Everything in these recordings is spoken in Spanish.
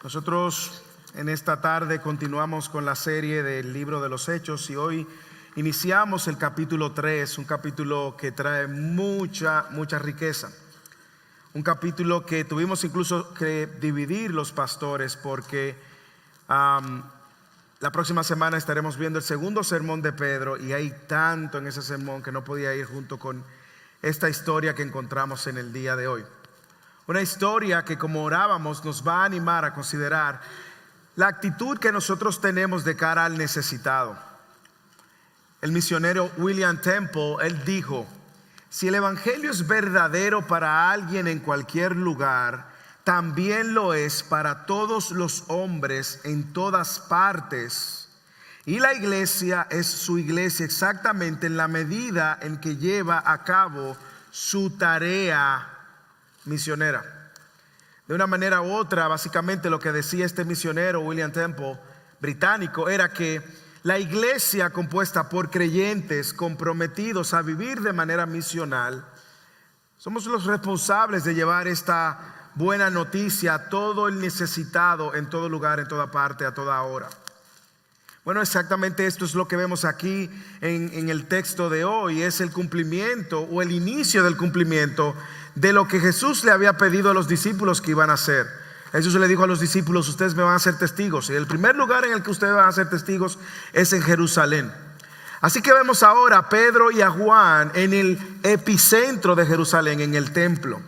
Nosotros en esta tarde continuamos con la serie del libro de los Hechos y hoy iniciamos el capítulo 3, un capítulo que trae mucha riqueza. Un capítulo que tuvimos incluso que dividir los pastores porque la próxima semana estaremos viendo el segundo sermón de Pedro y hay tanto en ese sermón que no podía ir junto con esta historia que encontramos en el día de hoy. Una historia que, como orábamos, nos va a animar a considerar la actitud que nosotros tenemos de cara al necesitado. El misionero William Temple, él dijo: si el evangelio es verdadero para alguien en cualquier lugar, también lo es para todos los hombres en todas partes. Y la iglesia es su iglesia exactamente en la medida en que lleva a cabo su tarea misionera. De una manera u otra, básicamente lo que decía este misionero William Temple, británico, era que la iglesia compuesta por creyentes comprometidos a vivir de manera misional, somos los responsables de llevar esta buena noticia a todo el necesitado en todo lugar, en toda parte, a toda hora. Bueno, exactamente esto es lo que vemos aquí en el texto de hoy. Es el cumplimiento o el inicio del cumplimiento de lo que Jesús le había pedido a los discípulos que iban a hacer. Jesús le dijo a los discípulos: ustedes me van a ser testigos, y el primer lugar en el que ustedes van a ser testigos es en Jerusalén. Así que vemos ahora a Pedro y a Juan en el epicentro de Jerusalén, en el templo.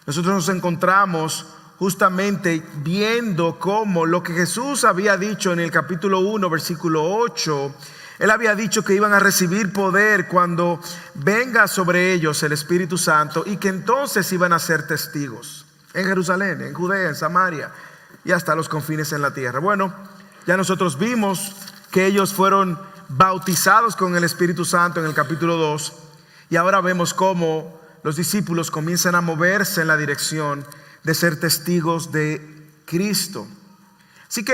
Nosotros nos encontramos justamente viendo cómo lo que Jesús había dicho en el capítulo 1, versículo 8, Él había dicho que iban a recibir poder cuando venga sobre ellos el Espíritu Santo y que entonces iban a ser testigos en Jerusalén, en Judea, en Samaria y hasta los confines en la tierra. Bueno, ya nosotros vimos que ellos fueron bautizados con el Espíritu Santo en el capítulo 2 y ahora vemos cómo los discípulos comienzan a moverse en la dirección de ser testigos de Cristo. Así que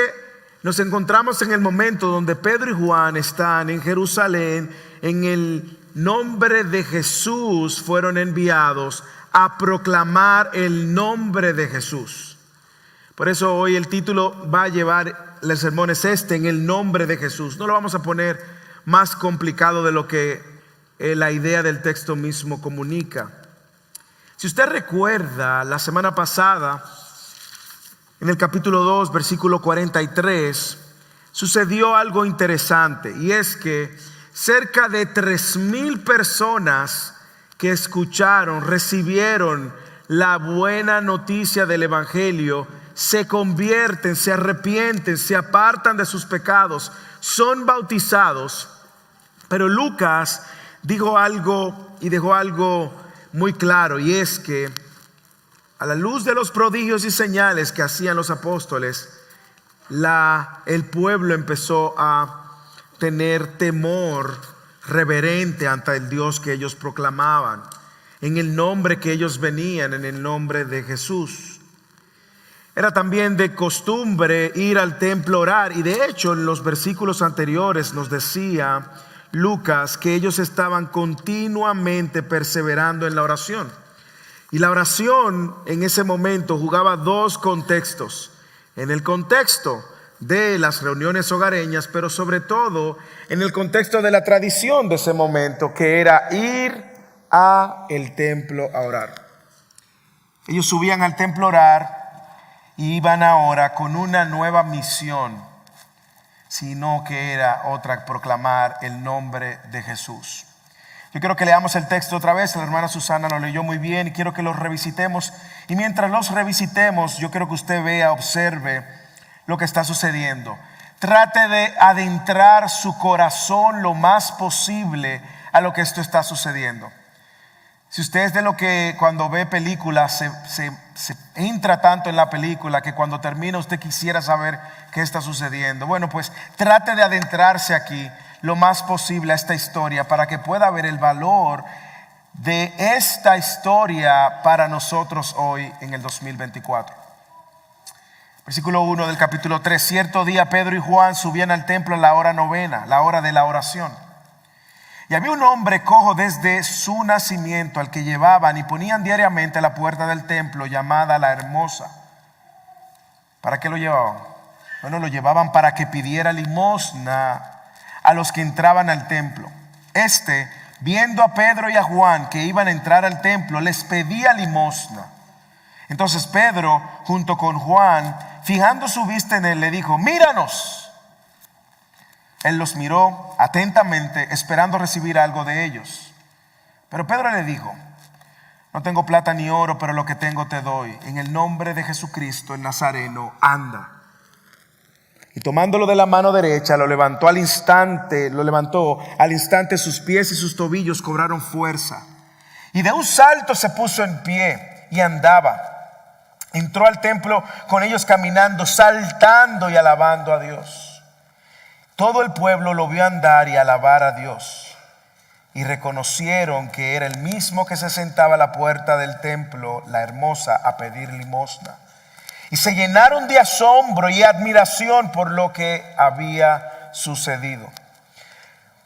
nos encontramos en el momento donde Pedro y Juan están en Jerusalén. En el nombre de Jesús fueron enviados a proclamar el nombre de Jesús. Por eso hoy el título va a llevar, el sermón es este: en el nombre de Jesús. No lo vamos a poner más complicado de lo que la idea del texto mismo comunica. Si usted recuerda, la semana pasada, en el capítulo 2, versículo 43, sucedió algo interesante, y es que cerca de 3,000 personas que escucharon, recibieron la buena noticia del evangelio, se convierten, se arrepienten, se apartan de sus pecados, son bautizados. Pero Lucas dijo algo y dejó algo muy claro, y es que a la luz de los prodigios y señales que hacían los apóstoles, el pueblo empezó a tener temor reverente ante el Dios que ellos proclamaban, en el nombre que ellos venían, en el nombre de Jesús. Era también de costumbre ir al templo a orar, y de hecho en los versículos anteriores nos decía Lucas que ellos estaban continuamente perseverando en la oración. Y la oración en ese momento jugaba dos contextos: en el contexto de las reuniones hogareñas, pero sobre todo en el contexto de la tradición de ese momento, que era ir a el templo a orar. Ellos subían al templo a orar y iban ahora con una nueva misión, sino que era otra: proclamar el nombre de Jesús. Yo quiero que leamos el texto otra vez. La hermana Susana lo leyó muy bien y quiero que los revisitemos. Y mientras los revisitemos, yo quiero que usted vea, observe lo que está sucediendo. Trate de adentrar su corazón lo más posible a lo que esto está sucediendo. Si usted es de lo que cuando ve películas se entra tanto en la película que cuando termina usted quisiera saber qué está sucediendo, bueno, pues trate de adentrarse aquí lo más posible a esta historia para que pueda ver el valor de esta historia para nosotros hoy en el 2024. Versículo 1 del capítulo 3. Cierto día Pedro y Juan subían al templo a la hora novena, la hora de la oración. Y había un hombre cojo desde su nacimiento, al que llevaban y ponían diariamente a la puerta del templo, llamada la Hermosa, ¿Para qué lo llevaban? Bueno, lo llevaban para que pidiera limosna a los que entraban al templo. Viendo a Pedro y a Juan que iban a entrar al templo, les pedía limosna. Entonces Pedro, junto con Juan, fijando su vista en él, le dijo: míranos. Él los miró atentamente, esperando recibir algo de ellos. Pero Pedro le dijo: no tengo plata ni oro, pero lo que tengo te doy. En el nombre de Jesucristo, el Nazareno, anda. Y tomándolo de la mano derecha, lo levantó al instante. Sus pies y sus tobillos cobraron fuerza. Y de un salto se puso en pie y andaba. Entró al templo con ellos caminando, saltando y alabando a Dios. Todo el pueblo lo vio andar y alabar a Dios. Y reconocieron que era el mismo que se sentaba a la puerta del templo, la hermosa, a pedir limosna. Y se llenaron de asombro y admiración por lo que había sucedido.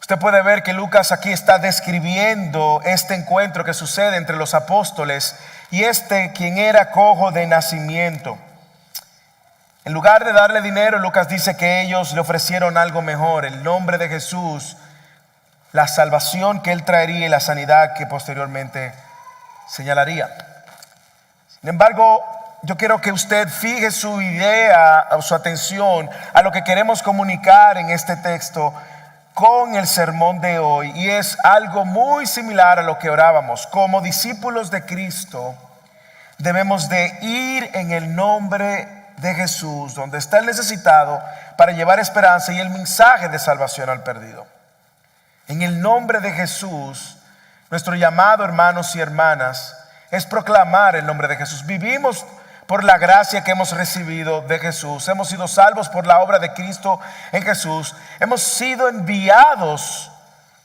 Usted puede ver que Lucas aquí está describiendo este encuentro que sucede entre los apóstoles y quien era cojo de nacimiento. En lugar de darle dinero, Lucas dice que ellos le ofrecieron algo mejor: el nombre de Jesús, la salvación que él traería y la sanidad que posteriormente señalaría. Sin embargo, yo quiero que usted fije su idea o su atención a lo que queremos comunicar en este texto con el sermón de hoy, y es algo muy similar a lo que orábamos. Como discípulos de Cristo debemos de ir en el nombre de Jesús, donde está el necesitado, para llevar esperanza y el mensaje de salvación al perdido. En el nombre de Jesús, nuestro llamado, hermanos y hermanas, es proclamar el nombre de Jesús. Vivimos por la gracia que hemos recibido de Jesús. Hemos sido salvos por la obra de Cristo en Jesús. Hemos sido enviados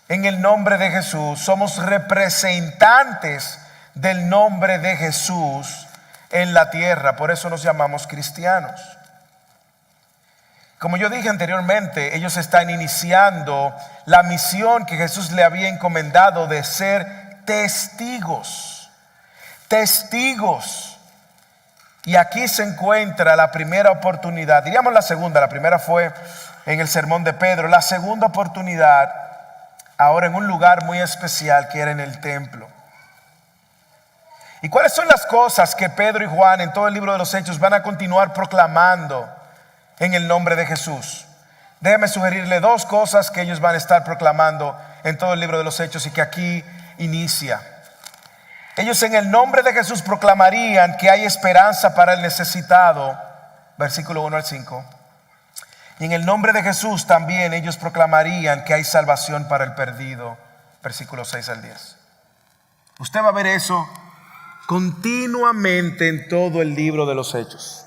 en el nombre de Jesús. Somos representantes del nombre de Jesús en la tierra. Por eso nos llamamos cristianos. Como yo dije anteriormente, ellos están iniciando la misión que Jesús le había encomendado de ser testigos. Testigos. Y aquí se encuentra la primera oportunidad, diríamos la segunda. La primera fue en el sermón de Pedro. La segunda oportunidad, ahora en un lugar muy especial, que era en el templo. ¿Y cuáles son las cosas que Pedro y Juan en todo el libro de los Hechos van a continuar proclamando en el nombre de Jesús? Déjeme sugerirle dos cosas que ellos van a estar proclamando en todo el libro de los Hechos y que aquí inicia. Ellos en el nombre de Jesús proclamarían que hay esperanza para el necesitado, versículo 1 al 5. Y en el nombre de Jesús también ellos proclamarían que hay salvación para el perdido, versículos 6 al 10. Usted va a ver eso continuamente en todo el libro de los Hechos.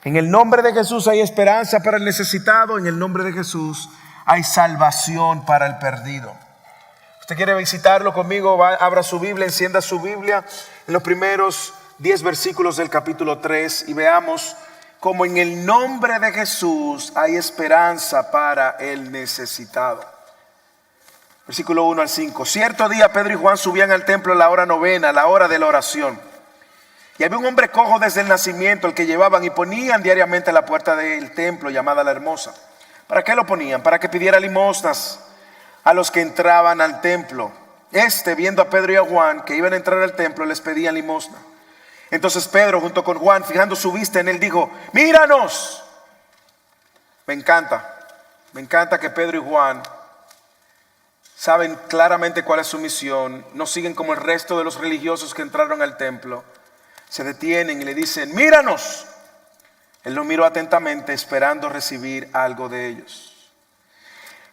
En el nombre de Jesús hay esperanza para el necesitado. En el nombre de Jesús hay salvación para el perdido. ¿Usted quiere visitarlo conmigo? Abra su Biblia, encienda su Biblia en los primeros 10 versículos del capítulo 3 y veamos cómo en el nombre de Jesús hay esperanza para el necesitado. Versículo 1 al 5. Cierto día Pedro y Juan subían al templo a la hora novena, la hora de la oración. Y había un hombre cojo desde el nacimiento, el que llevaban y ponían diariamente a la puerta del templo, llamada la Hermosa. ¿Para qué lo ponían? Para que pidiera limosnas a los que entraban al templo. Viendo a Pedro y a Juan que iban a entrar al templo, les pedían limosna. Entonces Pedro, junto con Juan, fijando su vista en él, dijo: míranos. Me encanta que Pedro y Juan saben claramente cuál es su misión. No siguen como el resto de los religiosos que entraron al templo. Se detienen y le dicen: míranos. Él lo miró atentamente, esperando recibir algo de ellos.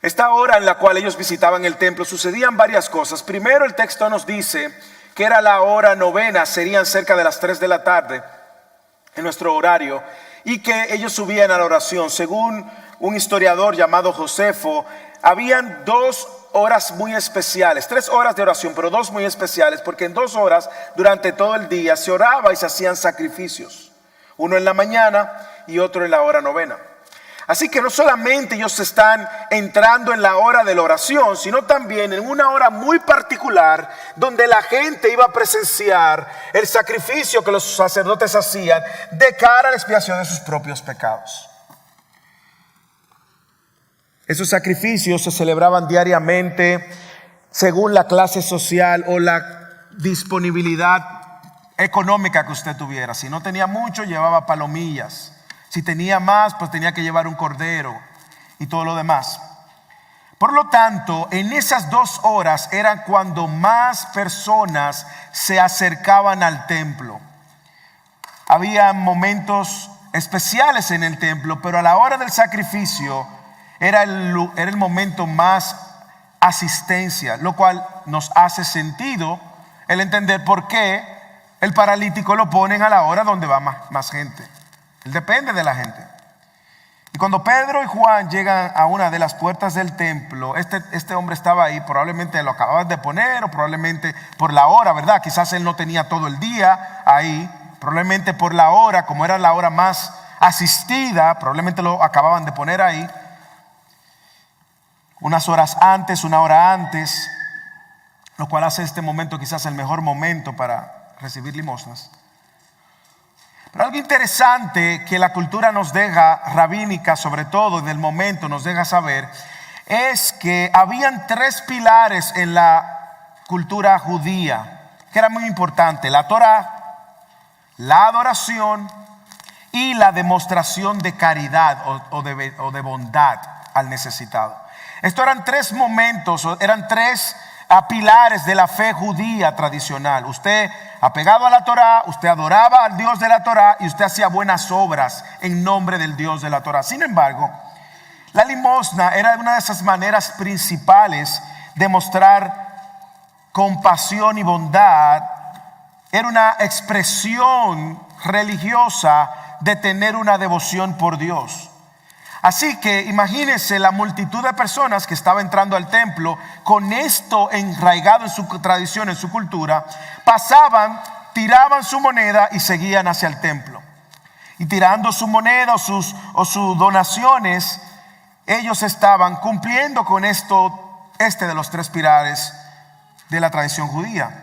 Esta hora en la cual ellos visitaban el templo sucedían varias cosas. Primero, el texto nos dice que era la hora novena, serían cerca de las 3 de la tarde en nuestro horario, y que ellos subían a la oración. Según un historiador llamado Josefo, habían 2 horas muy especiales, 3 horas de oración, pero 2 muy especiales, porque en 2 horas durante todo el día se oraba y se hacían sacrificios, uno en la mañana y otro en la hora novena. Así que no solamente ellos están entrando en la hora de la oración, sino también en una hora muy particular donde la gente iba a presenciar el sacrificio que los sacerdotes hacían de cara a la expiación de sus propios pecados. Esos sacrificios se celebraban diariamente según la clase social o la disponibilidad económica que usted tuviera. Si no tenía mucho, llevaba palomillas. Si tenía más, pues tenía que llevar un cordero y todo lo demás. Por lo tanto, en esas 2 horas eran cuando más personas se acercaban al templo. Había momentos especiales en el templo, pero a la hora del sacrificio era el momento más asistencia, lo cual nos hace sentido el entender por qué el paralítico lo ponen a la hora donde va más gente. Él depende de la gente. Y cuando Pedro y Juan llegan a una de las puertas del templo, este hombre estaba ahí, probablemente lo acababan de poner o probablemente por la hora, ¿verdad? Quizás él no tenía todo el día ahí, probablemente por la hora, como era la hora más asistida, probablemente lo acababan de poner ahí. Unas horas antes, una hora antes, lo cual hace este momento quizás el mejor momento para recibir limosnas. Pero algo interesante que la cultura nos deja, rabínica sobre todo, en el momento nos deja saber, es que habían 3 pilares en la cultura judía que eran muy importantes: la Torá, la adoración y la demostración de caridad o de bondad al necesitado. Estos eran 3 momentos, eran 3 pilares de la fe judía tradicional. Usted, apegado a la Torá, usted adoraba al Dios de la Torá y usted hacía buenas obras en nombre del Dios de la Torá. Sin embargo, la limosna era una de esas maneras principales de mostrar compasión y bondad. Era una expresión religiosa de tener una devoción por Dios. Así que imagínense la multitud de personas que estaba entrando al templo con esto enraigado en su tradición, en su cultura. Pasaban, tiraban su moneda y seguían hacia el templo. Y tirando su moneda o sus donaciones, ellos estaban cumpliendo con de los 3 pilares de la tradición judía.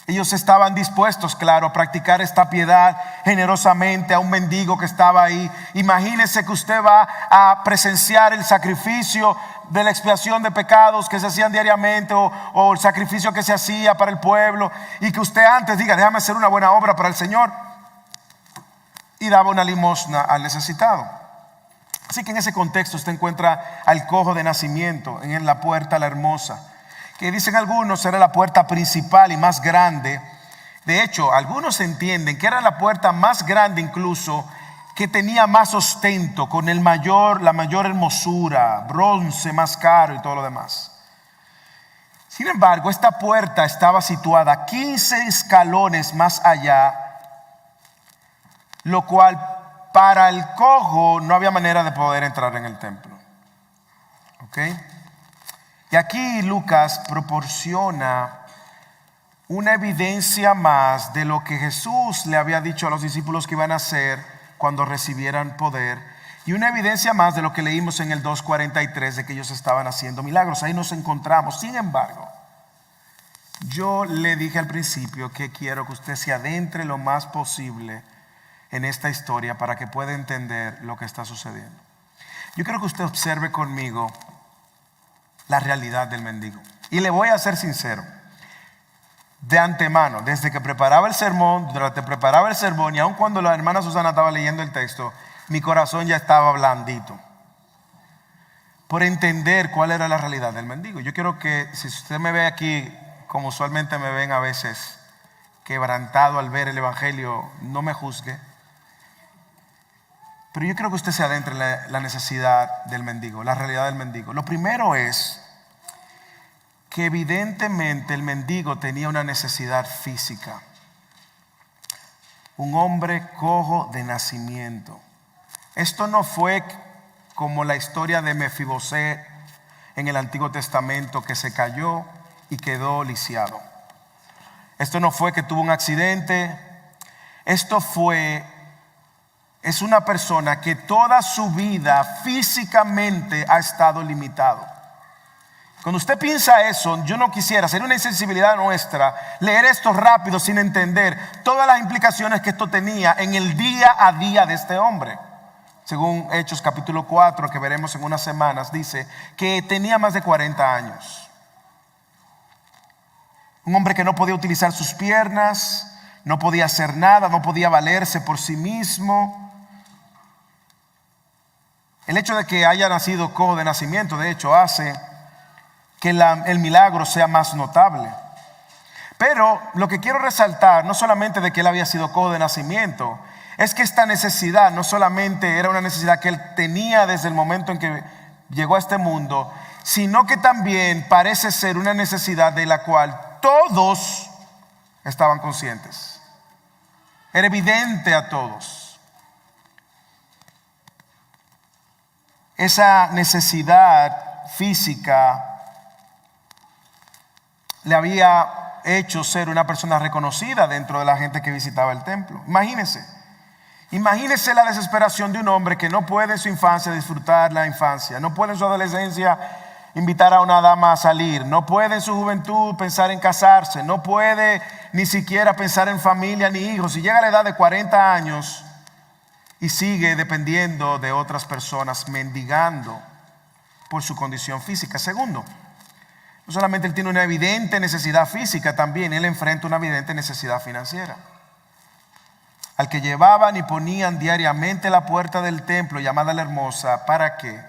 Ellos estaban dispuestos, claro, a practicar esta piedad generosamente a un mendigo que estaba ahí. Imagínese que usted va a presenciar el sacrificio de la expiación de pecados que se hacían diariamente o el sacrificio que se hacía para el pueblo, y que usted antes diga: déjame hacer una buena obra para el Señor, y daba una limosna al necesitado. Así que en ese contexto usted encuentra al cojo de nacimiento en la puerta la hermosa, que dicen algunos era la puerta principal y más grande. De hecho, algunos entienden que era la puerta más grande, incluso que tenía más ostento, con la mayor hermosura, bronce más caro y todo lo demás. Sin embargo, esta puerta estaba situada 15 escalones más allá, lo cual para el cojo no había manera de poder entrar en el templo. ¿Ok? Y aquí Lucas proporciona una evidencia más de lo que Jesús le había dicho a los discípulos que iban a hacer cuando recibieran poder, y una evidencia más de lo que leímos en el 2:43 de que ellos estaban haciendo milagros. Ahí nos encontramos. Sin embargo, yo le dije al principio que quiero que usted se adentre lo más posible en esta historia para que pueda entender lo que está sucediendo. Yo quiero que usted observe conmigo la realidad del mendigo. Y le voy a ser sincero, de antemano, desde que preparaba el sermón, y aun cuando la hermana Susana estaba leyendo el texto, mi corazón ya estaba blandito por entender cuál era la realidad del mendigo. Yo quiero que, si usted me ve aquí, como usualmente me ven a veces, quebrantado al ver el evangelio, no me juzgue. Pero yo creo que usted se adentre en la necesidad del mendigo, la realidad del mendigo. Lo primero es que evidentemente el mendigo tenía una necesidad física. Un hombre cojo de nacimiento. Esto no fue como la historia de Mefiboset en el Antiguo Testamento, que se cayó y quedó lisiado. Esto no fue que tuvo un accidente. Esto fue es una persona que toda su vida físicamente ha estado limitado. Cuando usted piensa eso, yo no quisiera, sería una insensibilidad nuestra leer esto rápido sin entender todas las implicaciones que esto tenía en el día a día de este hombre. Según Hechos capítulo 4, que veremos en unas semanas, dice que tenía más de 40 años. Un hombre que no podía utilizar sus piernas, no podía hacer nada, no podía valerse por sí mismo. El hecho de que haya nacido cojo de nacimiento, de hecho, hace que el milagro sea más notable. Pero lo que quiero resaltar, no solamente de que él había sido cojo de nacimiento, es que esta necesidad no solamente era una necesidad que él tenía desde el momento en que llegó a este mundo, sino que también parece ser una necesidad de la cual todos estaban conscientes. Era evidente a todos. Esa necesidad física le había hecho ser una persona reconocida dentro de la gente que visitaba el templo. Imagínese la desesperación de un hombre que no puede en su infancia disfrutar la infancia, no puede en su adolescencia invitar a una dama a salir, no puede en su juventud pensar en casarse, no puede ni siquiera pensar en familia ni hijos. Y llega a la edad de 40 años y sigue dependiendo de otras personas, mendigando por su condición física. Segundo, no solamente él tiene una evidente necesidad física, también él enfrenta una evidente necesidad financiera. Al que llevaban y ponían diariamente la puerta del templo llamada la Hermosa, ¿para qué?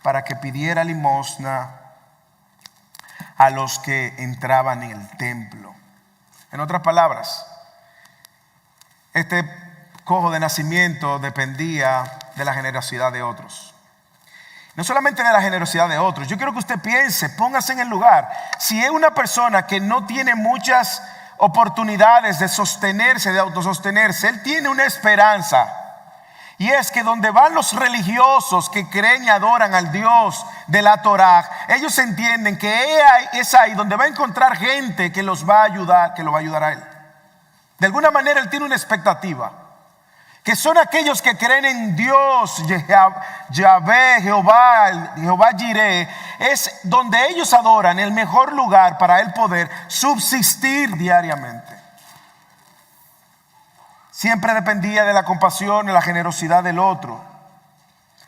Para que pidiera limosna a los que entraban en el templo. En otras palabras, este cojo de nacimiento dependía de la generosidad de otros. No solamente de la generosidad de otros. Yo quiero que usted piense, póngase en el lugar. Si es una persona que no tiene muchas oportunidades de sostenerse, de autosostenerse, él tiene una esperanza. Y es que donde van los religiosos que creen y adoran al Dios de la Torá, ellos entienden que es ahí donde va a encontrar gente que los va a ayudar, que lo va a ayudar a él. De alguna manera él tiene una expectativa. Que son aquellos que creen en Dios, Yahvé, Jehová Jireh, es donde ellos adoran el mejor lugar para él poder subsistir diariamente. Siempre dependía de la compasión y la generosidad del otro.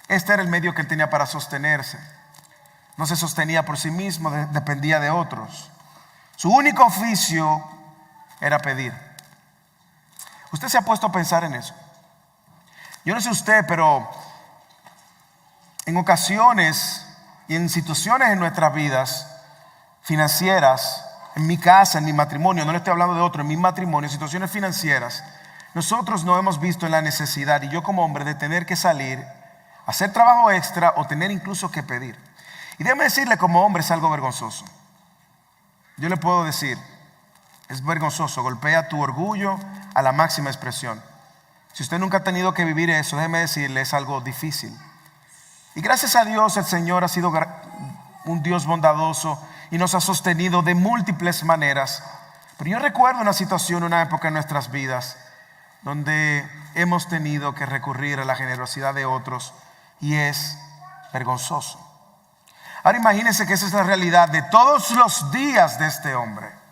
Este era el medio que él tenía para sostenerse. No se sostenía por sí mismo, dependía de otros. Su único oficio era pedir. ¿Usted se ha puesto a pensar en eso? Yo no sé usted, pero en ocasiones y en situaciones en nuestras vidas financieras, en mi casa, en mi matrimonio, no le estoy hablando de otro, en mi matrimonio, en situaciones financieras, nosotros nos hemos visto en la necesidad, y yo como hombre, de tener que salir, hacer trabajo extra o tener incluso que pedir. Y déjeme decirle, como hombre es algo vergonzoso. Yo le puedo decir, es vergonzoso, golpea tu orgullo a la máxima expresión. Si usted nunca ha tenido que vivir eso, déjeme decirle, es algo difícil. Y gracias a Dios el Señor ha sido un Dios bondadoso y nos ha sostenido de múltiples maneras. Pero yo recuerdo una situación, una época en nuestras vidas donde hemos tenido que recurrir a la generosidad de otros y es vergonzoso. Ahora imagínense que esa es la realidad de todos los días de este hombre.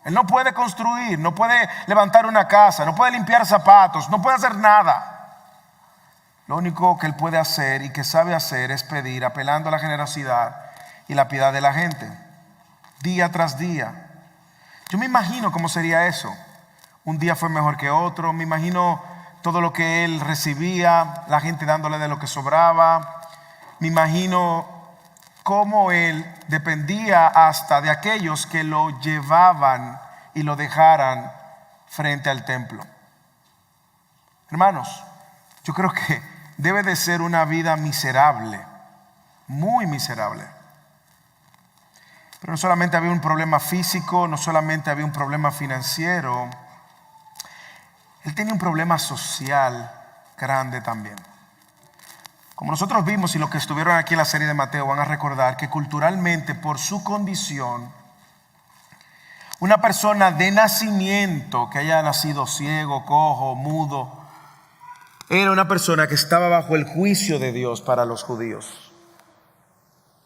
Él no puede construir, no puede levantar una casa, no puede limpiar zapatos, no puede hacer nada. Lo único que él puede hacer y que sabe hacer es pedir, apelando a la generosidad y la piedad de la gente, día tras día. Yo me imagino cómo sería eso. Un día fue mejor que otro. Me imagino todo lo que él recibía, la gente dándole de lo que sobraba. Me imagino cómo él dependía hasta de aquellos que lo llevaban y lo dejaran frente al templo. Hermanos, yo creo que debe de ser una vida miserable, muy miserable. Pero no solamente había un problema físico, no solamente había un problema financiero, él tenía un problema social grande también. Como nosotros vimos, y los que estuvieron aquí en la serie de Mateo van a recordar que culturalmente, por su condición, una persona de nacimiento que haya nacido ciego, cojo, mudo, era una persona que estaba bajo el juicio de Dios para los judíos.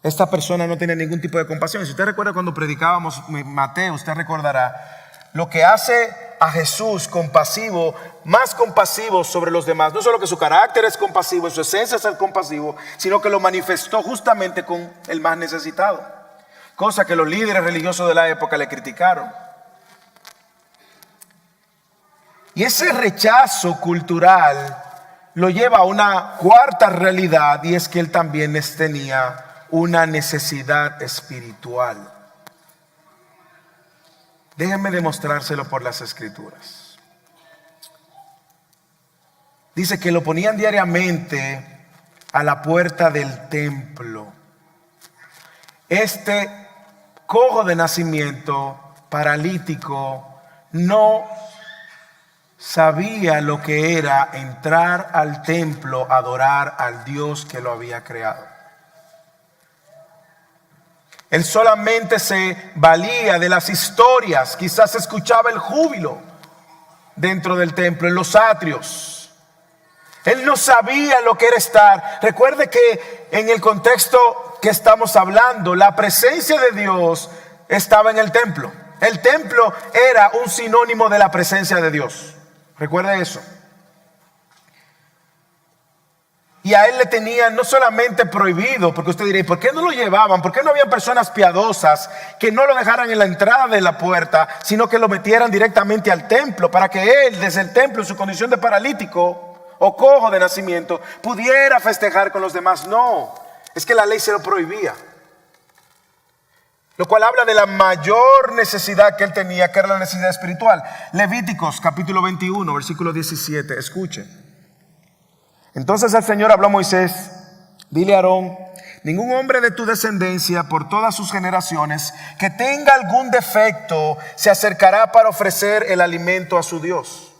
Esta persona no tenía ningún tipo de compasión. Si usted recuerda cuando predicábamos Mateo, usted recordará lo que hace a Jesús compasivo, más compasivo sobre los demás. No solo que su carácter es compasivo, su esencia es ser compasivo, sino que lo manifestó justamente con el más necesitado. Cosa que los líderes religiosos de la época le criticaron. Y ese rechazo cultural lo lleva a una cuarta realidad, y es que él también tenía una necesidad espiritual. Déjenme demostrárselo por las Escrituras. Dice que lo ponían diariamente a la puerta del templo. Este cojo de nacimiento, paralítico, no sabía lo que era entrar al templo a adorar al Dios que lo había creado. Él solamente se valía de las historias. Quizás escuchaba el júbilo dentro del templo, en los atrios. Él no sabía lo que era estar. Recuerde que en el contexto que estamos hablando, la presencia de Dios estaba en el templo. El templo era un sinónimo de la presencia de Dios. Recuerde eso. Y a él le tenían no solamente prohibido, porque usted dirá, ¿por qué no lo llevaban? ¿Por qué no había personas piadosas que no lo dejaran en la entrada de la puerta, sino que lo metieran directamente al templo, para que él desde el templo, en su condición de paralítico o cojo de nacimiento, pudiera festejar con los demás? No, es que la ley se lo prohibía. Lo cual habla de la mayor necesidad que él tenía, que era la necesidad espiritual. Levíticos capítulo 21, versículo 17, escuchen. Entonces el Señor habló a Moisés: dile a Aarón, ningún hombre de tu descendencia por todas sus generaciones que tenga algún defecto se acercará para ofrecer el alimento a su Dios.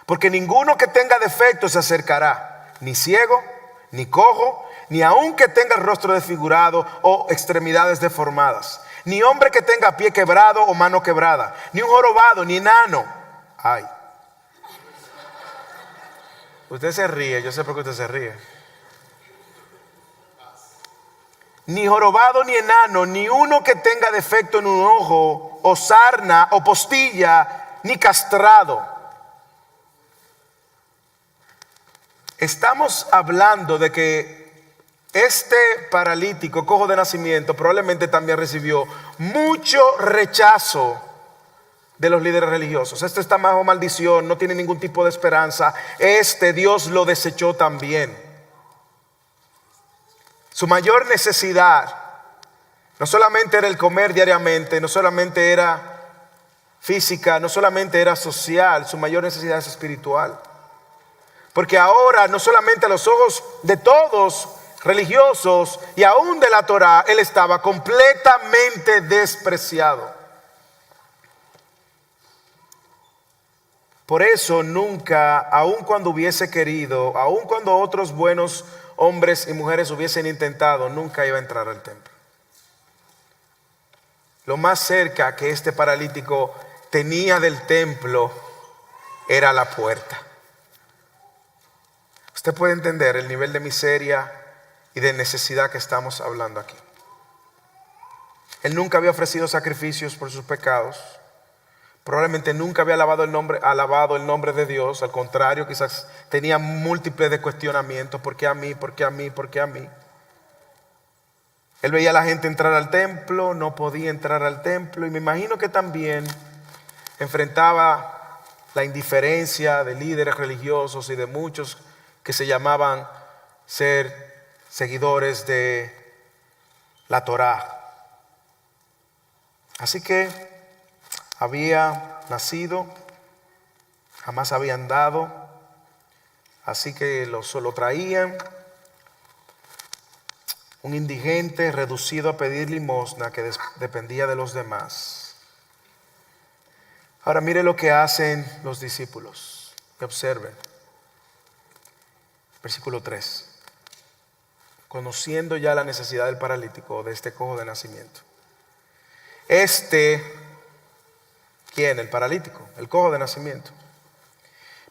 Porque ninguno que tenga defecto se acercará, ni ciego, ni cojo, ni aun que tenga el rostro desfigurado o extremidades deformadas, ni hombre que tenga pie quebrado o mano quebrada, ni un jorobado, ni enano. Ay. Usted se ríe, yo sé por qué usted se ríe. Ni jorobado ni enano, ni uno que tenga defecto en un ojo, o sarna, o postilla, ni castrado. Estamos hablando de que este paralítico, cojo de nacimiento, probablemente también recibió mucho rechazo de los líderes religiosos. Este está bajo maldición, no tiene ningún tipo de esperanza. Dios lo desechó también. Su mayor necesidad no solamente era el comer diariamente, no solamente era física, no solamente era social, su mayor necesidad es espiritual. Porque ahora, no solamente a los ojos de todos religiosos y aún de la Torá, él estaba completamente despreciado. Por eso nunca, aun cuando hubiese querido, aun cuando otros buenos hombres y mujeres hubiesen intentado, nunca iba a entrar al templo. Lo más cerca que este paralítico tenía del templo era la puerta. Usted puede entender el nivel de miseria y de necesidad que estamos hablando aquí. Él nunca había ofrecido sacrificios por sus pecados. Probablemente nunca había alabado el nombre de Dios. Al contrario, quizás tenía múltiples de cuestionamientos. ¿Por qué a mí? ¿Por qué a mí? ¿Por qué a mí? Él veía a la gente entrar al templo, no podía entrar al templo. Y me imagino que también enfrentaba la indiferencia de líderes religiosos y de muchos que se llamaban ser seguidores de la Torá. Así que había nacido, jamás había andado, así que lo traían, un indigente reducido a pedir limosna que dependía de los demás. Ahora mire lo que hacen los discípulos, y observen, versículo 3, conociendo ya la necesidad del paralítico, de este cojo de nacimiento. ¿Quién? El paralítico, el cojo de nacimiento.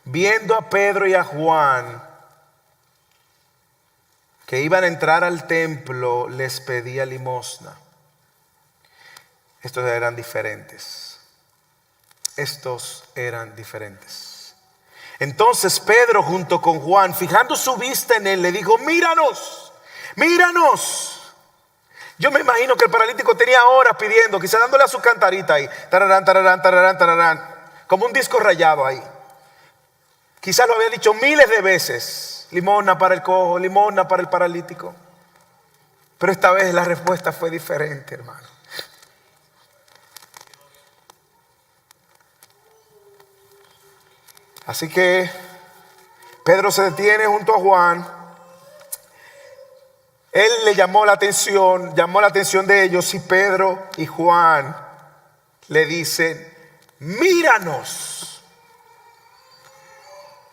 viendo a Pedro y a Juan que iban a entrar al templo, les pedía limosna. Estos eran diferentes. Entonces Pedro junto con Juan, fijando su vista en él, le dijo: míranos, míranos. Yo me imagino que el paralítico tenía horas pidiendo, quizá dándole a su cantarita ahí, tararán, tararán, tararán, tararán, como un disco rayado ahí. Quizás lo había dicho miles de veces: limosna para el cojo, limosna para el paralítico. Pero esta vez la respuesta fue diferente, hermano. Así que Pedro se detiene junto a Juan. Él le llamó la atención de ellos, y Pedro y Juan le dicen: míranos.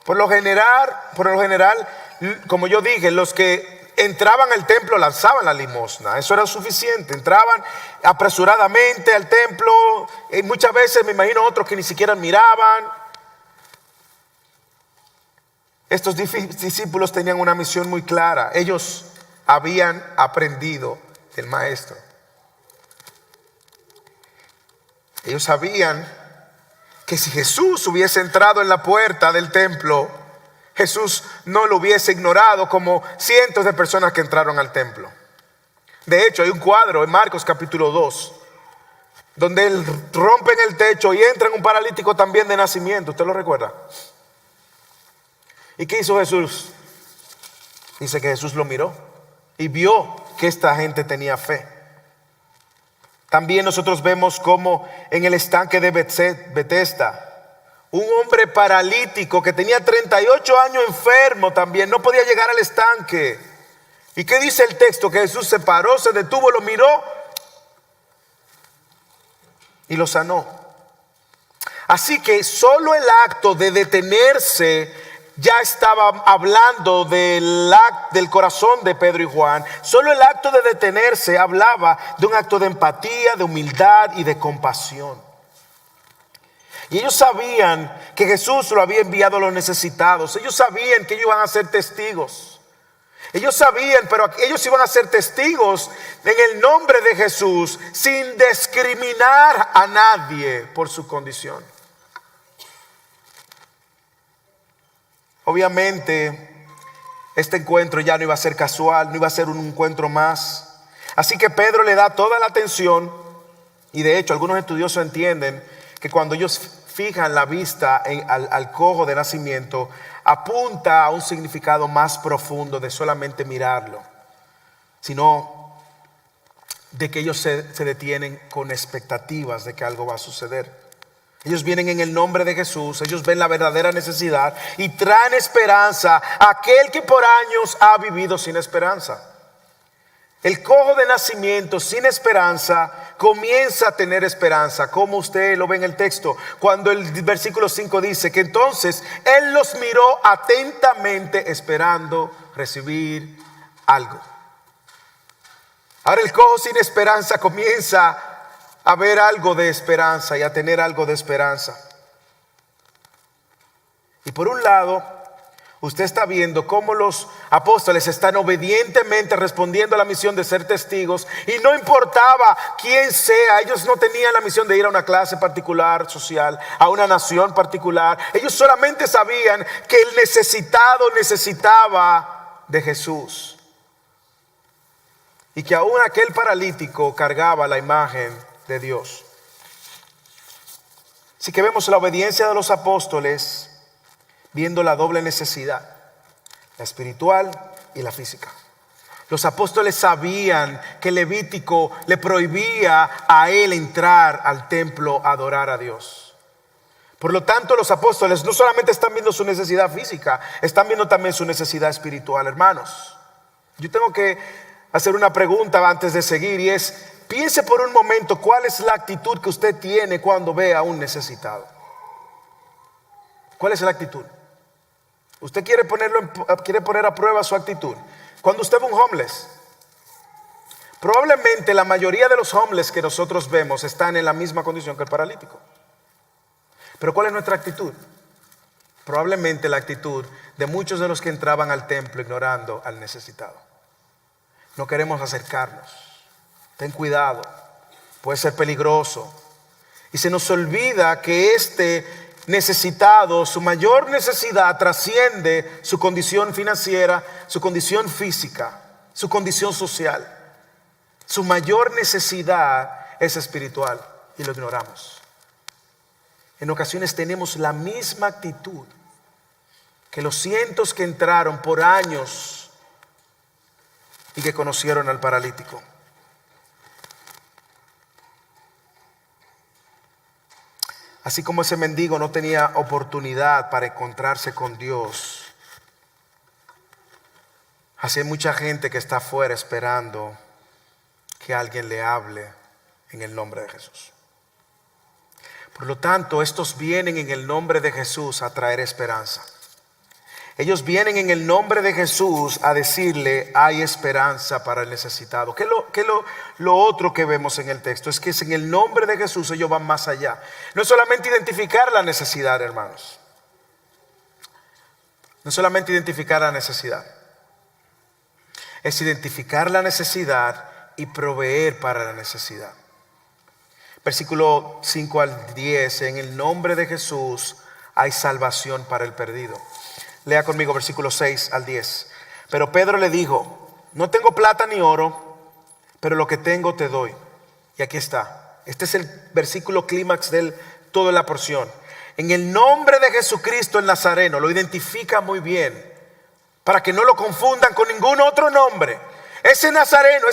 Por lo general, como yo dije, los que entraban al templo lanzaban la limosna. Eso era suficiente. Entraban apresuradamente al templo. Y muchas veces me imagino otros que ni siquiera miraban. Estos discípulos tenían una misión muy clara. Ellos habían aprendido del maestro. Ellos sabían que si Jesús hubiese entrado en la puerta del templo, Jesús no lo hubiese ignorado como cientos de personas que entraron al templo. De hecho, hay un cuadro en Marcos capítulo 2 donde rompen el techo y entra un paralítico también de nacimiento. ¿Usted lo recuerda? ¿Y qué hizo Jesús? Dice que Jesús lo miró y vio que esta gente tenía fe. También nosotros vemos como en el estanque de Betesda, un hombre paralítico que tenía 38 años enfermo también, no podía llegar al estanque. ¿Y qué dice el texto? Que Jesús se paró, se detuvo, lo miró y lo sanó. Así que solo el acto de detenerse ya estaba hablando del corazón de Pedro y Juan. Solo el acto de detenerse hablaba de un acto de empatía, de humildad y de compasión. Y ellos sabían que Jesús lo había enviado a los necesitados. Ellos sabían que ellos iban a ser testigos. Ellos sabían, pero ellos iban a ser testigos en el nombre de Jesús, sin discriminar a nadie por su condición. Obviamente, este encuentro ya no iba a ser casual, no iba a ser un encuentro más. Así que Pedro le da toda la atención. Y de hecho, algunos estudiosos entienden que cuando ellos fijan la vista al cojo de nacimiento, apunta a un significado más profundo de solamente mirarlo, sino de que ellos se detienen con expectativas de que algo va a suceder. Ellos vienen en el nombre de Jesús, ellos ven la verdadera necesidad y traen esperanza a aquel que por años ha vivido sin esperanza. El cojo de nacimiento sin esperanza comienza a tener esperanza, como usted lo ve en el texto, cuando el versículo 5 dice que entonces él los miró atentamente esperando recibir algo. Ahora el cojo sin esperanza comienza a ver algo de esperanza y a tener algo de esperanza. Y por un lado, usted está viendo cómo los apóstoles están obedientemente respondiendo a la misión de ser testigos, y no importaba quién sea. Ellos no tenían la misión de ir a una clase particular social, a una nación particular. Ellos solamente sabían que el necesitado necesitaba de Jesús, y que aún aquel paralítico cargaba la imagen de Dios. Así que vemos la obediencia de los apóstoles, viendo la doble necesidad, la espiritual y la física. Los apóstoles sabían que Levítico le prohibía a él entrar al templo a adorar a Dios. Por lo tanto, los apóstoles no solamente están viendo su necesidad física, están viendo también su necesidad espiritual, hermanos. Yo tengo que hacer una pregunta antes de seguir, y es: piense por un momento cuál es la actitud que usted tiene cuando ve a un necesitado. ¿Cuál es la actitud? Usted quiere poner a prueba su actitud. Cuando usted ve un homeless, probablemente la mayoría de los homeless que nosotros vemos están en la misma condición que el paralítico. Pero ¿cuál es nuestra actitud? probablemente la actitud de muchos de los que entraban al templo ignorando al necesitado. No queremos acercarnos. Ten cuidado, puede ser peligroso. Y se nos olvida que este necesitado, su mayor necesidad trasciende su condición financiera, su condición física, su condición social. Su mayor necesidad es espiritual y lo ignoramos. En ocasiones tenemos la misma actitud que los cientos que entraron por años y que conocieron al paralítico. Así como ese mendigo no tenía oportunidad para encontrarse con Dios, así hay mucha gente que está afuera esperando que alguien le hable en el nombre de Jesús. Por lo tanto, estos vienen en el nombre de Jesús a traer esperanza. Ellos vienen en el nombre de Jesús a decirle: hay esperanza para el necesitado. ¿Qué es lo otro que vemos en el texto? Es que en el nombre de Jesús ellos van más allá. No es solamente identificar la necesidad, hermanos. No es solamente identificar la necesidad. Es identificar la necesidad y proveer para la necesidad. Versículo 5 al 10. En el nombre de Jesús hay salvación para el perdido. Lea conmigo versículo 6 al 10. Pero Pedro le dijo: no tengo plata ni oro, pero lo que tengo te doy. Y aquí está. Este es el versículo clímax de toda la porción. En el nombre de Jesucristo el Nazareno. Lo identifica muy bien, para que no lo confundan con ningún otro nombre. Ese nazareno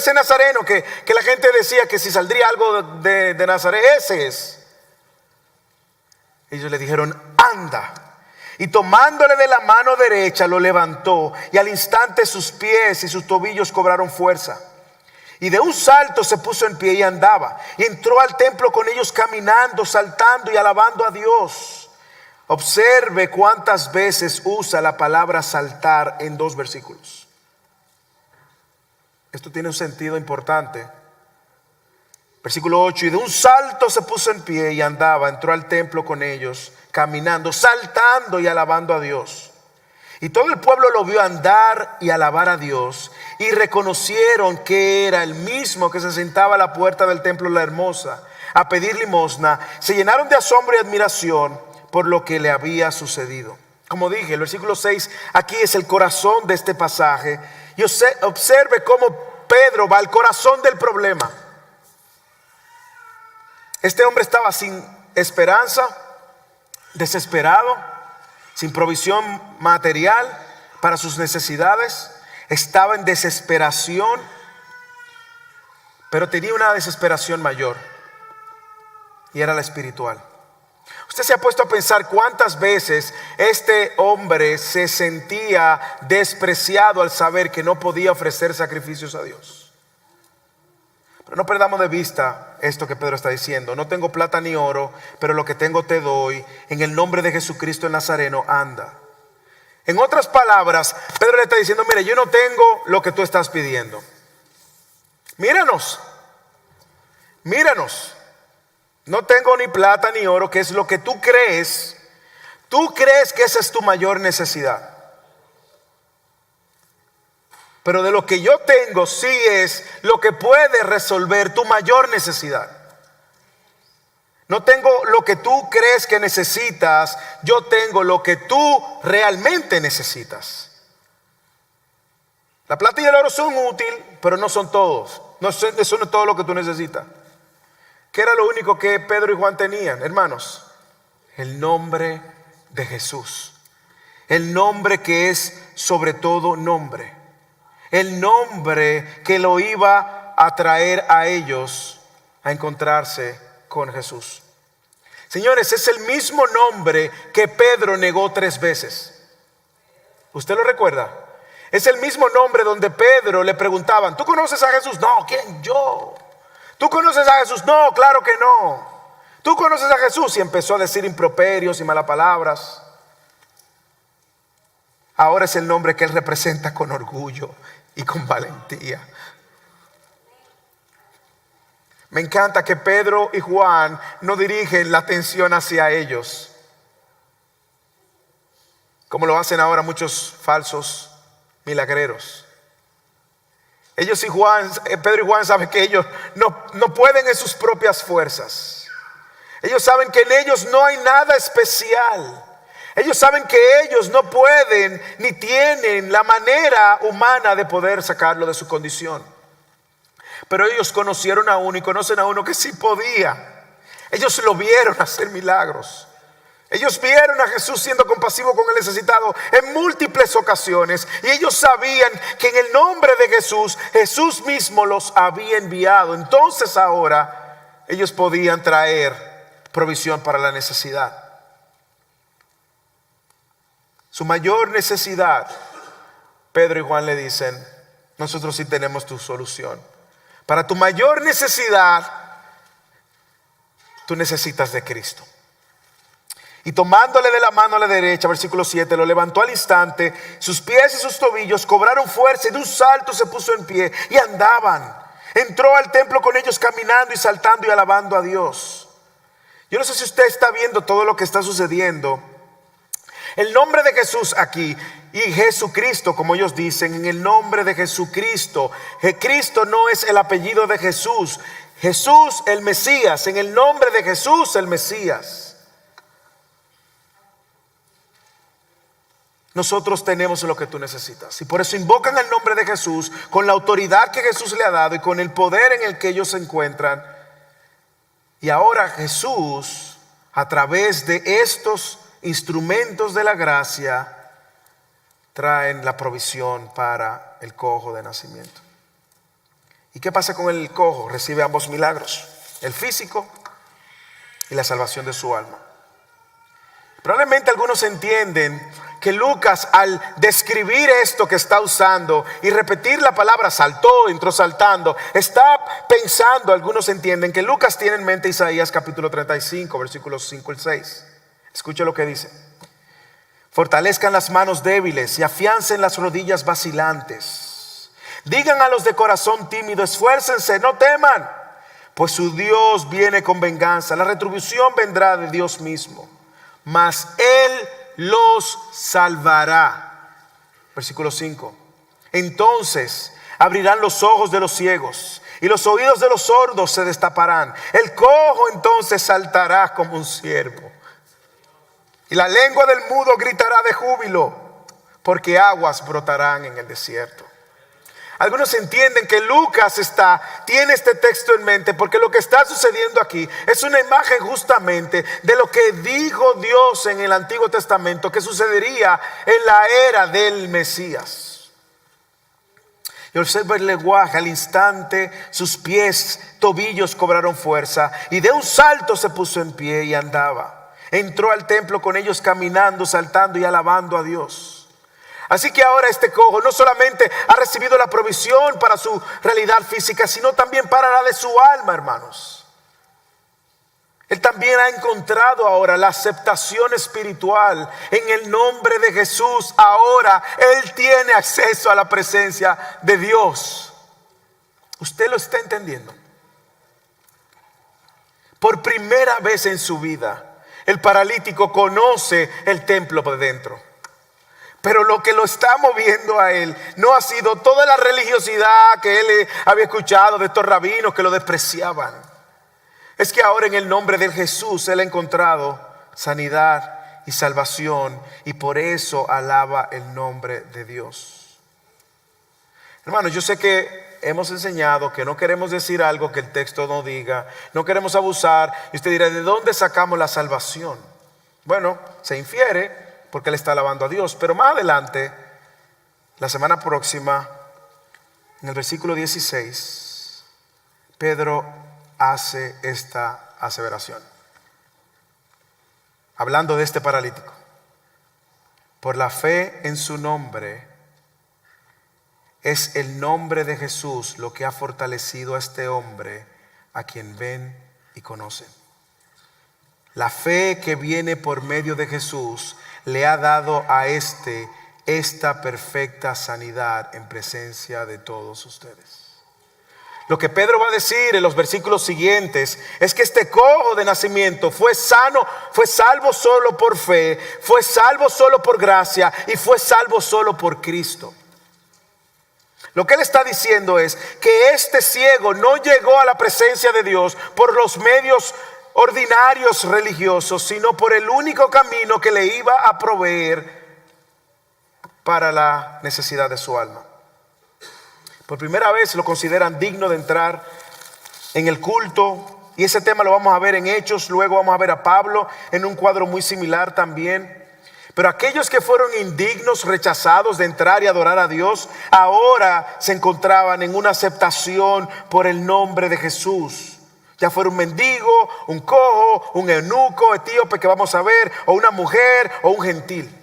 que la gente decía que si saldría algo de Nazaret, ese es. Ellos le dijeron: anda. Y tomándole de la mano derecha lo levantó, y al instante sus pies y sus tobillos cobraron fuerza. Y de un salto se puso en pie y andaba. Y entró al templo con ellos caminando, saltando y alabando a Dios. Observe cuántas veces usa la palabra saltar en 2 versículos. Esto tiene un sentido importante. Versículo 8. Y de un salto se puso en pie y andaba. Entró al templo con ellos caminando, saltando y alabando a Dios. Y todo el pueblo lo vio andar y alabar a Dios, y reconocieron que era el mismo que se sentaba a la puerta del templo La Hermosa a pedir limosna. Se llenaron de asombro y admiración por lo que le había sucedido. Como dije, el versículo 6 aquí es el corazón de este pasaje. Y observe cómo Pedro va al corazón del problema. Este hombre estaba sin esperanza, desesperado, sin provisión material para sus necesidades. Estaba en desesperación, pero tenía una desesperación mayor, y era la espiritual. Usted se ha puesto a pensar cuántas veces este hombre se sentía despreciado al saber que no podía ofrecer sacrificios a Dios. Pero no perdamos de vista esto que Pedro está diciendo: no tengo plata ni oro, pero lo que tengo te doy. En el nombre de Jesucristo el Nazareno, anda. En otras palabras, Pedro le está diciendo: mire, yo no tengo lo que tú estás pidiendo. Míranos. No tengo ni plata ni oro, que es lo que tú crees. Tú crees que esa es tu mayor necesidad. Pero de lo que yo tengo sí es lo que puede resolver tu mayor necesidad. No tengo lo que tú crees que necesitas, yo tengo lo que tú realmente necesitas. La plata y el oro son útiles, pero no son todos. Eso no es todo lo que tú necesitas. ¿Qué era lo único que Pedro y Juan tenían, hermanos? El nombre de Jesús. El nombre que es sobre todo nombre. El nombre que lo iba a traer a ellos a encontrarse con Jesús. Señores, es el mismo nombre que Pedro negó 3 veces. ¿Usted lo recuerda? Es el mismo nombre donde Pedro le preguntaban: ¿tú conoces a Jesús? No, ¿quién? Yo. ¿Tú conoces a Jesús? No, claro que no. ¿Tú conoces a Jesús? Y empezó a decir improperios y malas palabras. Ahora es el nombre que él representa con orgullo y con valentía. Me encanta que Pedro y Juan no dirigen la atención hacia ellos. como lo hacen ahora muchos falsos milagreros. Ellos y Juan, Pedro y Juan saben que ellos no pueden en sus propias fuerzas. Ellos saben que en ellos no hay nada especial. Ellos saben que ellos no pueden ni tienen la manera humana de poder sacarlo de su condición. Pero ellos conocieron a uno y conocen a uno que sí podía. Ellos lo vieron hacer milagros. Ellos vieron a Jesús siendo compasivo con el necesitado en múltiples ocasiones. Y ellos sabían que en el nombre de Jesús, Jesús mismo los había enviado. Entonces ahora ellos podían traer provisión para la necesidad. Su mayor necesidad, Pedro y Juan le dicen: nosotros sí tenemos tu solución. Para tu mayor necesidad, tú necesitas de Cristo. Y tomándole de la mano a la derecha, versículo 7, lo levantó al instante. Sus pies y sus tobillos cobraron fuerza y de un salto se puso en pie y andaban. Entró al templo con ellos caminando y saltando y alabando a Dios. Yo no sé si usted está viendo todo lo que está sucediendo. El nombre de Jesús aquí y Jesucristo, como ellos dicen, en el nombre de Jesucristo. Cristo no es el apellido de Jesús. Jesús el Mesías, en el nombre de Jesús el Mesías. Nosotros tenemos lo que tú necesitas. Y por eso invocan el nombre de Jesús con la autoridad que Jesús le ha dado y con el poder en el que ellos se encuentran. Y ahora Jesús, a través de estos instrumentos de la gracia, traen la provisión para el cojo de nacimiento. ¿Y qué pasa con el cojo? Recibe ambos milagros, el físico y la salvación de su alma. Probablemente algunos entienden que Lucas, al describir esto que está usando y repetir la palabra saltó, entró saltando, está pensando, algunos entienden que Lucas tiene en mente Isaías capítulo 35, versículos 5 y 6. Escuche lo que dice: fortalezcan las manos débiles y afiancen las rodillas vacilantes. Digan a los de corazón tímido: esfuércense, no teman, pues su Dios viene con venganza. La retribución vendrá de Dios mismo, mas Él los salvará. Versículo 5. Entonces abrirán los ojos de los ciegos y los oídos de los sordos se destaparán. El cojo entonces saltará como un ciervo y la lengua del mudo gritará de júbilo, porque aguas brotarán en el desierto. Algunos entienden que Lucas tiene este texto en mente porque lo que está sucediendo aquí es una imagen justamente de lo que dijo Dios en el Antiguo Testamento que sucedería en la era del Mesías. Y observa el lenguaje: al instante sus pies, tobillos cobraron fuerza y de un salto se puso en pie y andaba. Entró al templo con ellos caminando, saltando y alabando a Dios. Así que ahora este cojo no solamente ha recibido la provisión para su realidad física, sino también para la de su alma, hermanos. Él también ha encontrado ahora la aceptación espiritual en el nombre de Jesús. Ahora Él tiene acceso a la presencia de Dios. ¿Usted lo está entendiendo? Por primera vez en su vida, el paralítico conoce el templo por dentro. Pero lo que lo está moviendo a él no ha sido toda la religiosidad que él había escuchado de estos rabinos que lo despreciaban. Es que ahora en el nombre de Jesús él ha encontrado sanidad y salvación, y por eso alaba el nombre de Dios. Hermanos, yo sé que hemos enseñado que no queremos decir algo que el texto no diga, no queremos abusar. Y usted dirá: ¿de dónde sacamos la salvación? Bueno, se infiere porque él está alabando a Dios. Pero más adelante, la semana próxima, en el versículo 16, Pedro hace esta aseveración, hablando de este paralítico: por la fe en su nombre, es el nombre de Jesús lo que ha fortalecido a este hombre, a quien ven y conocen. La fe que viene por medio de Jesús le ha dado a esta perfecta sanidad en presencia de todos ustedes. Lo que Pedro va a decir en los versículos siguientes es que este cojo de nacimiento fue sano, fue salvo solo por fe, fue salvo solo por gracia y fue salvo solo por Cristo. Lo que él está diciendo es que este ciego no llegó a la presencia de Dios por los medios ordinarios religiosos, sino por el único camino que le iba a proveer para la necesidad de su alma. Por primera vez lo consideran digno de entrar en el culto, y ese tema lo vamos a ver en Hechos. Luego vamos a ver a Pablo en un cuadro muy similar también. Pero aquellos que fueron indignos, rechazados de entrar y adorar a Dios, ahora se encontraban en una aceptación por el nombre de Jesús. Ya fuera un mendigo, un cojo, un eunuco etíope que vamos a ver, o una mujer o un gentil.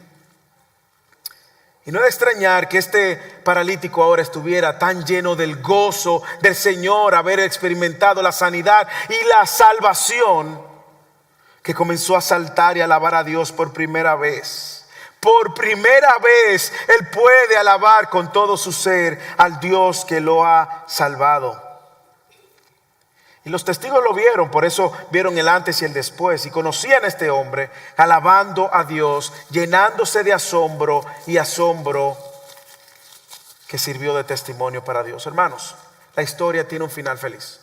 Y no es de extrañar que este paralítico ahora estuviera tan lleno del gozo del Señor, haber experimentado la sanidad y la salvación, que comenzó a saltar y a alabar a Dios por primera vez. Por primera vez él puede alabar con todo su ser al Dios que lo ha salvado. Y los testigos lo vieron, por eso vieron el antes y el después, y conocían a este hombre alabando a Dios, llenándose de asombro, y asombro que sirvió de testimonio para Dios. Hermanos, la historia tiene un final feliz,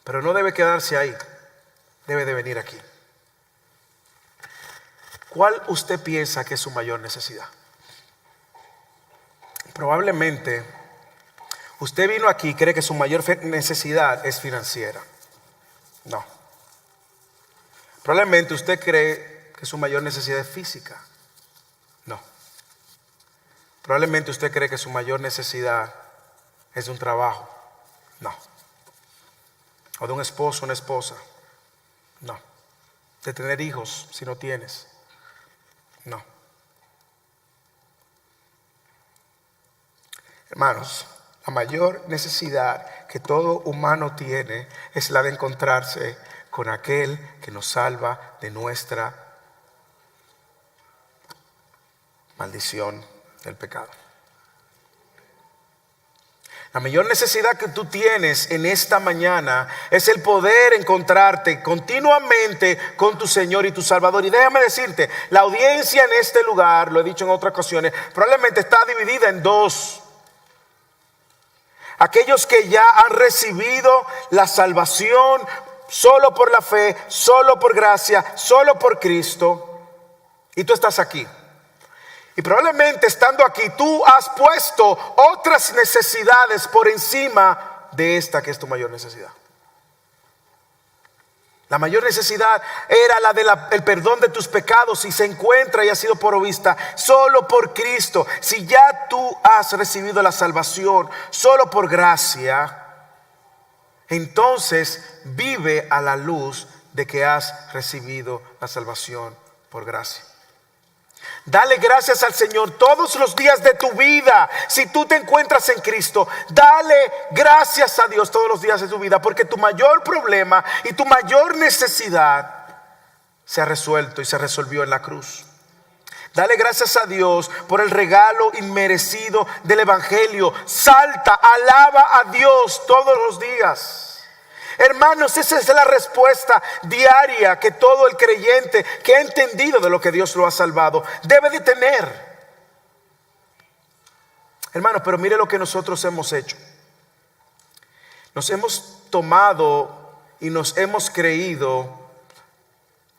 pero no debe quedarse ahí, debe de venir aquí. ¿Cuál usted piensa que es su mayor necesidad? Probablemente usted vino aquí y cree que su mayor necesidad es financiera. No. Probablemente usted cree que su mayor necesidad es física. No. Probablemente usted cree que su mayor necesidad es de un trabajo. No. O de un esposo o una esposa. No. De tener hijos si no tienes. No. Hermanos, la mayor necesidad que todo humano tiene es la de encontrarse con aquel que nos salva de nuestra maldición del pecado. La mayor necesidad que tú tienes en esta mañana es el poder encontrarte continuamente con tu Señor y tu Salvador. Y déjame decirte, la audiencia en este lugar, lo he dicho en otras ocasiones, probablemente está dividida en dos. Aquellos que ya han recibido la salvación solo por la fe, solo por gracia, solo por Cristo, y tú estás aquí. Y probablemente estando aquí tú has puesto otras necesidades por encima de esta que es tu mayor necesidad. La mayor necesidad era la del perdón de tus pecados, y se encuentra y ha sido provista solo por Cristo. Si ya tú has recibido la salvación solo por gracia, entonces vive a la luz de que has recibido la salvación por gracia. Dale gracias al Señor todos los días de tu vida. Si tú te encuentras en Cristo, dale gracias a Dios todos los días de tu vida, porque tu mayor problema y tu mayor necesidad se ha resuelto y se resolvió en la cruz. Dale gracias a Dios por el regalo inmerecido del Evangelio. Salta, alaba a Dios todos los días. Hermanos, esa es la respuesta diaria que todo el creyente que ha entendido de lo que Dios lo ha salvado debe de tener. Hermanos, pero mire lo que nosotros hemos hecho. Nos hemos tomado y nos hemos creído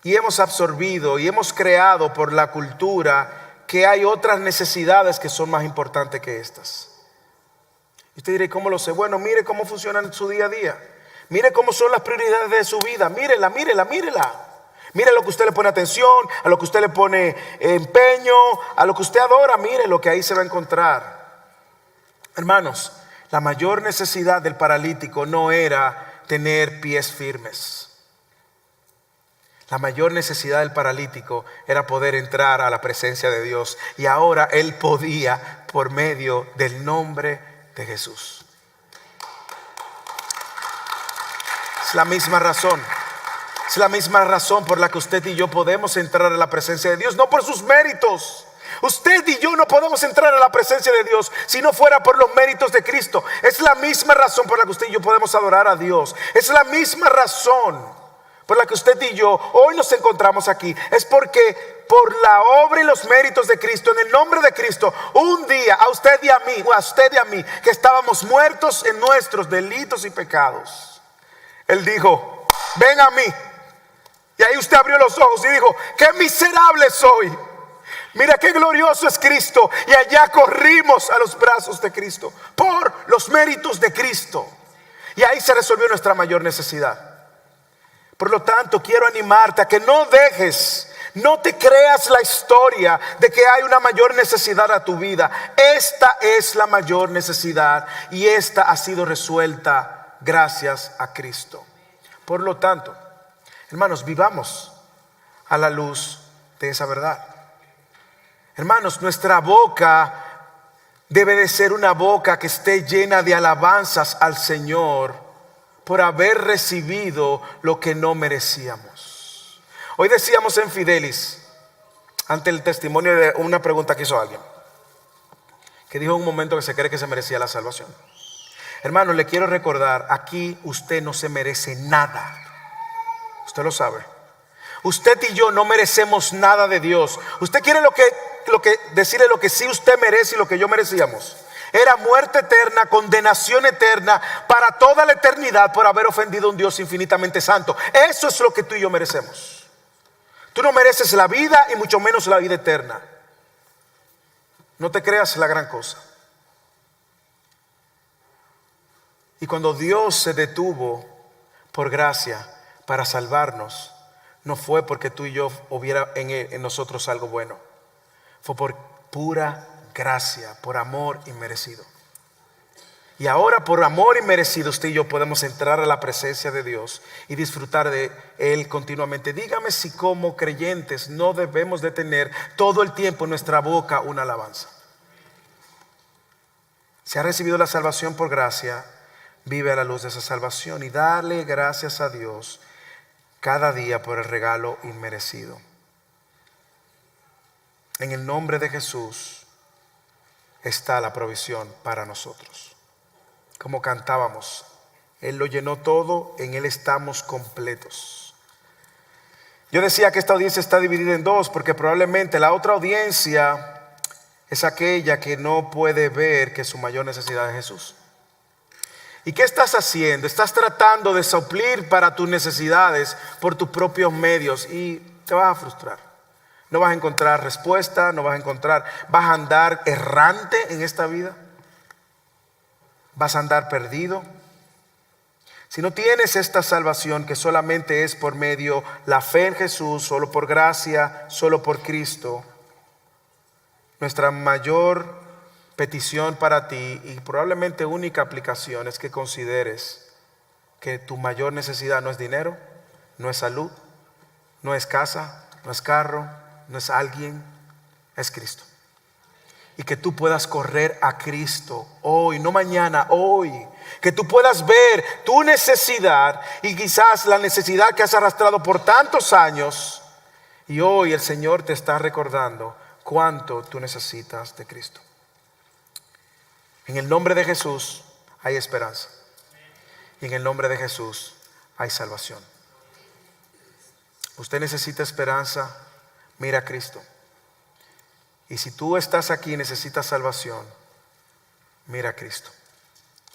y hemos absorbido y hemos creado por la cultura que hay otras necesidades que son más importantes que estas. Y usted dirá, ¿cómo lo sé? Bueno, mire cómo funciona en su día a día. Mire cómo son las prioridades de su vida. Mírela. Mire a lo que usted le pone atención, a lo que usted le pone empeño, a lo que usted adora. Mire lo que ahí se va a encontrar. Hermanos, la mayor necesidad del paralítico no era tener pies firmes. La mayor necesidad del paralítico era poder entrar a la presencia de Dios. Y ahora él podía por medio del nombre de Jesús. Es la misma razón. Es la misma razón por la que usted y yo podemos entrar a la presencia de Dios. No por sus méritos, Usted y yo no podemos entrar a la presencia de Dios si no fuera por los méritos de Cristo. Es la misma razón por la que usted y yo podemos adorar a Dios. Es la misma razón por la que usted y yo hoy nos encontramos aquí. Es porque por la obra y los méritos de Cristo, en el nombre de Cristo, un día a usted y a mí, que estábamos muertos en nuestros delitos y pecados, Él dijo: ven a mí. Y ahí usted abrió los ojos y dijo: qué miserable soy. Mira qué glorioso es Cristo. Y allá corrimos a los brazos de Cristo por los méritos de Cristo. Y ahí se resolvió nuestra mayor necesidad. Por lo tanto, quiero animarte a que no te creas la historia de que hay una mayor necesidad a tu vida. Esta es la mayor necesidad y esta ha sido resuelta gracias a Cristo. Por lo tanto, hermanos, vivamos a la luz de esa verdad. Hermanos, nuestra boca debe de ser una boca que esté llena de alabanzas al Señor por haber recibido lo que no merecíamos. Hoy decíamos en Fidelis, ante el testimonio de una pregunta que hizo alguien, que dijo en un momento que se cree que se merecía la salvación. Hermano, le quiero recordar, aquí usted no se merece nada. Usted lo sabe. Usted y yo no merecemos nada de Dios. Usted quiere decirle lo que sí usted merece y lo que yo merecíamos. Era muerte eterna, condenación eterna para toda la eternidad por haber ofendido a un Dios infinitamente santo. Eso es lo que tú y yo merecemos. Tú no mereces la vida y mucho menos la vida eterna. No te creas la gran cosa. Y cuando Dios se detuvo por gracia para salvarnos, no fue porque tú y yo hubiera en nosotros algo bueno. Fue por pura gracia, por amor inmerecido. Y ahora por amor inmerecido usted y yo podemos entrar a la presencia de Dios y disfrutar de Él continuamente. Dígame si como creyentes no debemos de tener todo el tiempo en nuestra boca una alabanza. Si ha recibido la salvación por gracia, vive a la luz de esa salvación y dale gracias a Dios cada día por el regalo inmerecido. En el nombre de Jesús está la provisión para nosotros. Como cantábamos, Él lo llenó todo, en Él estamos completos. Yo decía que esta audiencia está dividida en dos, porque probablemente la otra audiencia es aquella que no puede ver que su mayor necesidad es Jesús. ¿Y qué estás haciendo? Estás tratando de suplir para tus necesidades por tus propios medios y te vas a frustrar. No vas a encontrar respuesta, vas a andar errante en esta vida. Vas a andar perdido. Si no tienes esta salvación que solamente es por medio la fe en Jesús, solo por gracia, solo por Cristo, nuestra mayor petición para ti y probablemente única aplicación es que consideres que tu mayor necesidad no es dinero, no es salud, no es casa, no es carro, no es alguien, es Cristo. Y que tú puedas correr a Cristo hoy, no mañana, hoy. Que tú puedas ver tu necesidad y quizás la necesidad que has arrastrado por tantos años. Y hoy el Señor te está recordando cuánto tú necesitas de Cristo. En el nombre de Jesús hay esperanza. Y en el nombre de Jesús hay salvación. Usted necesita esperanza, mira a Cristo. Y si tú estás aquí y necesitas salvación, mira a Cristo.